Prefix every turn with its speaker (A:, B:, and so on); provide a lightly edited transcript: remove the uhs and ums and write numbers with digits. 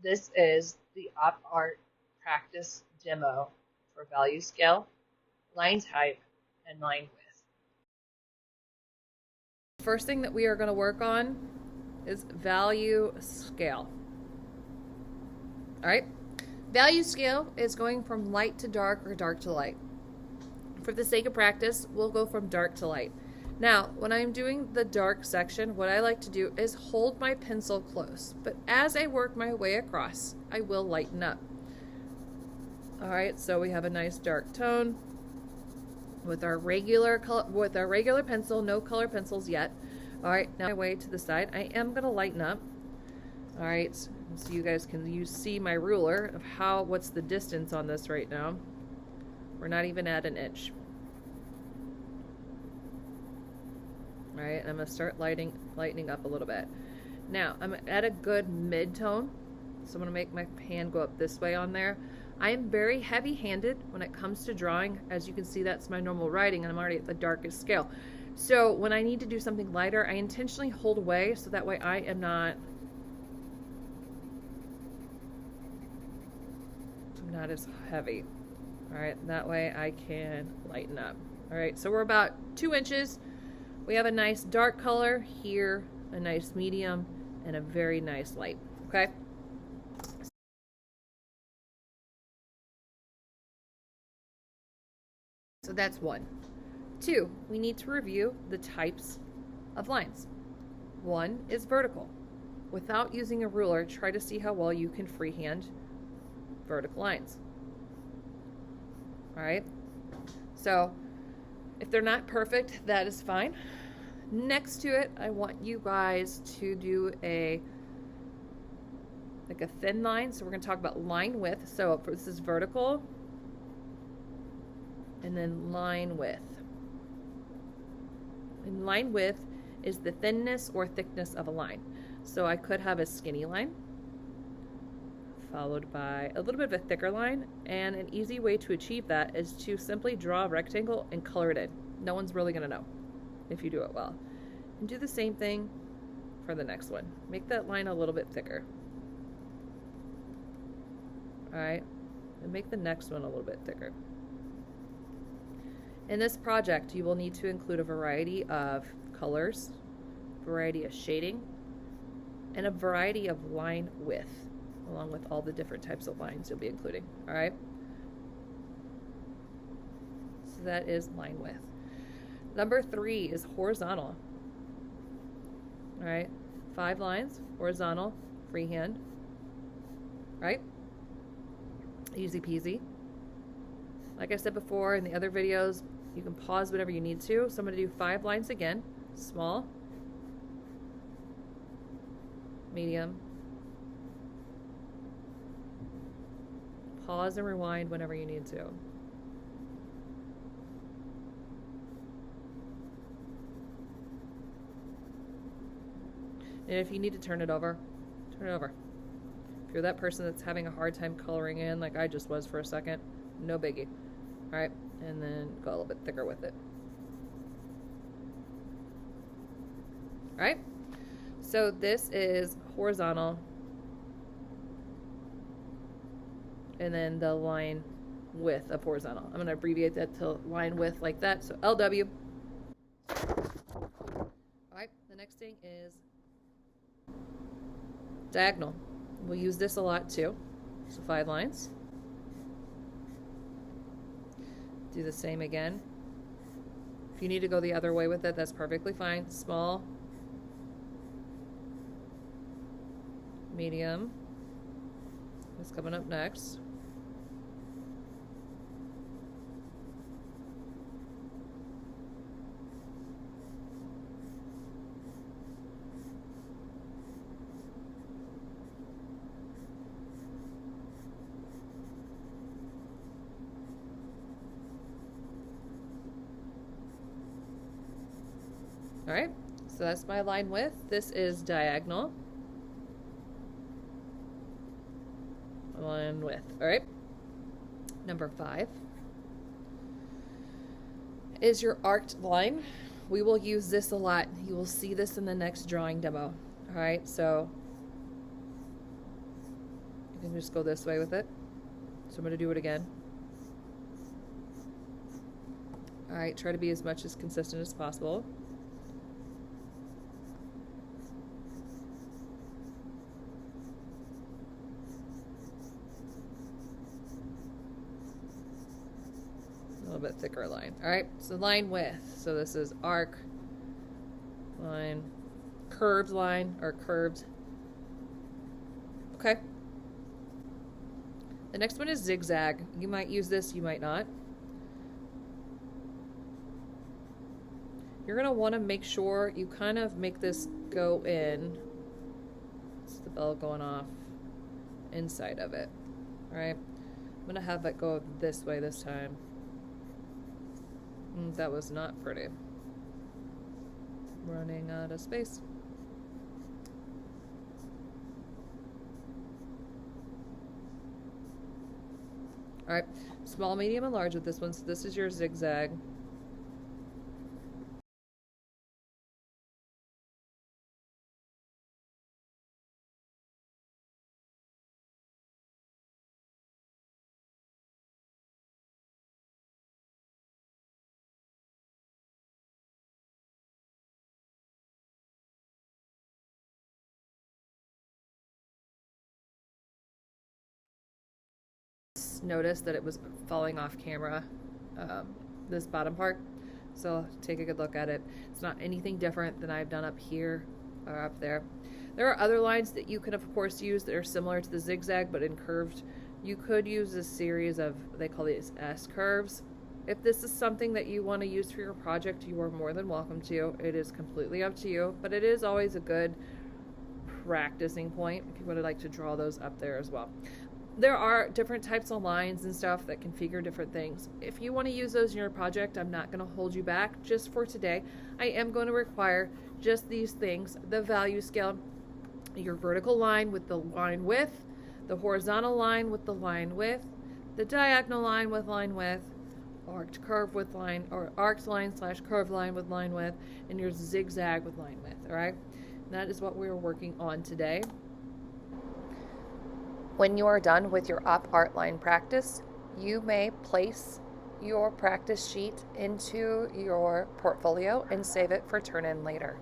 A: This is the op art practice demo for value scale, line type, and line width.
B: First thing that we are going to work on is value scale. All right. Value scale is going from light to dark or dark to light. For the sake of practice, we'll go from dark to light. Now, when I'm doing the dark section, what I like to do is hold my pencil close. But as I work my way across, I will lighten up. All right, so we have a nice dark tone with our regular pencil, no color pencils yet. All right, now my way to the side, I am going to lighten up. All right, so you guys can see my ruler of what's the distance on this right now. We're not even at an inch. All right, I'm going to start lightening up a little bit. Now, I'm at a good mid-tone, so I'm going to make my hand go up this way on there. I am very heavy-handed when it comes to drawing. As you can see, that's my normal writing, and I'm already at the darkest scale. So when I need to do something lighter, I intentionally hold away, so that way I am not as heavy. All right, that way I can lighten up. All right, so we're about 2 inches. We have a nice dark color here, a nice medium, and a very nice light, okay? So that's 1. 2, we need to review the types of lines. 1 is vertical. Without using a ruler, try to see how well you can freehand vertical lines. All right, so if they're not perfect, that is fine. Next to it, I want you guys to do a thin line. So we're going to talk about line width. So this is vertical, and then line width. And line width is the thinness or thickness of a line. So I could have a skinny line, followed by a little bit of a thicker line, and an easy way to achieve that is to simply draw a rectangle and color it in. No one's really going to know if you do it well. And do the same thing for the next one. Make that line a little bit thicker. All right, and make the next one a little bit thicker. In this project, you will need to include a variety of colors, variety of shading, and a variety of line width, along with all the different types of lines you'll be including. All right, so that is line width. Number 3 is horizontal. All right, 5 lines, horizontal, freehand. Right, easy peasy. Like I said before in the other videos, you can pause whenever you need to. So I'm going to do 5 lines again. Small, medium, pause and rewind whenever you need to. And if you need to turn it over, turn it over. If you're that person that's having a hard time coloring in, like I just was for a second, no biggie. All right, and then go a little bit thicker with it. All right, so this is horizontal, and then the line width of horizontal. I'm going to abbreviate that to line width like that, so LW. All right, the next thing is diagonal. We'll use this a lot too. So 5 lines. Do the same again. If you need to go the other way with it, that's perfectly fine. Small, medium. That's coming up next. All right, so that's my line width. This is diagonal. Line width. All right. Number 5 is your arced line. We will use this a lot. You will see this in the next drawing demo. All right, so You can just go this way with it. So I'm going to do it again. All right, try to be as much as consistent as possible. A little bit thicker line. All right, so line width. So this is arc, line, curved line, or curved. Okay. The next one is zigzag. You might use this, you might not. You're going to want to make sure you kind of make this go in. It's the bell going off inside of it. All right. I'm going to have it go this way this time. That was not pretty. Running out of space. All right. Small, medium, and large with this one. So this is your zigzag. Noticed that it was falling off camera, this bottom part, so take a good look at it. It's not anything different than I've done up here or up there. There are other lines that you can of course use that are similar to the zigzag but in curved. You could use a series of, they call these S curves. If this is something that you want to use for your project, you are more than welcome to. It is completely up to you, but it is always a good practicing point if you would like to draw those up there as well. There are different types of lines and stuff that configure different things. If you want to use those in your project, I'm not going to hold you back. Just for today, I am going to require just these things: the value scale, your vertical line with the line width, the horizontal line with the line width, the diagonal line with line width, arced curve with line, or arced line / curved line with line width, and your zigzag with line width. All right, and that is what we're working on today. When you are done with your op art line practice, you may place your practice sheet into your portfolio and save it for turn in later.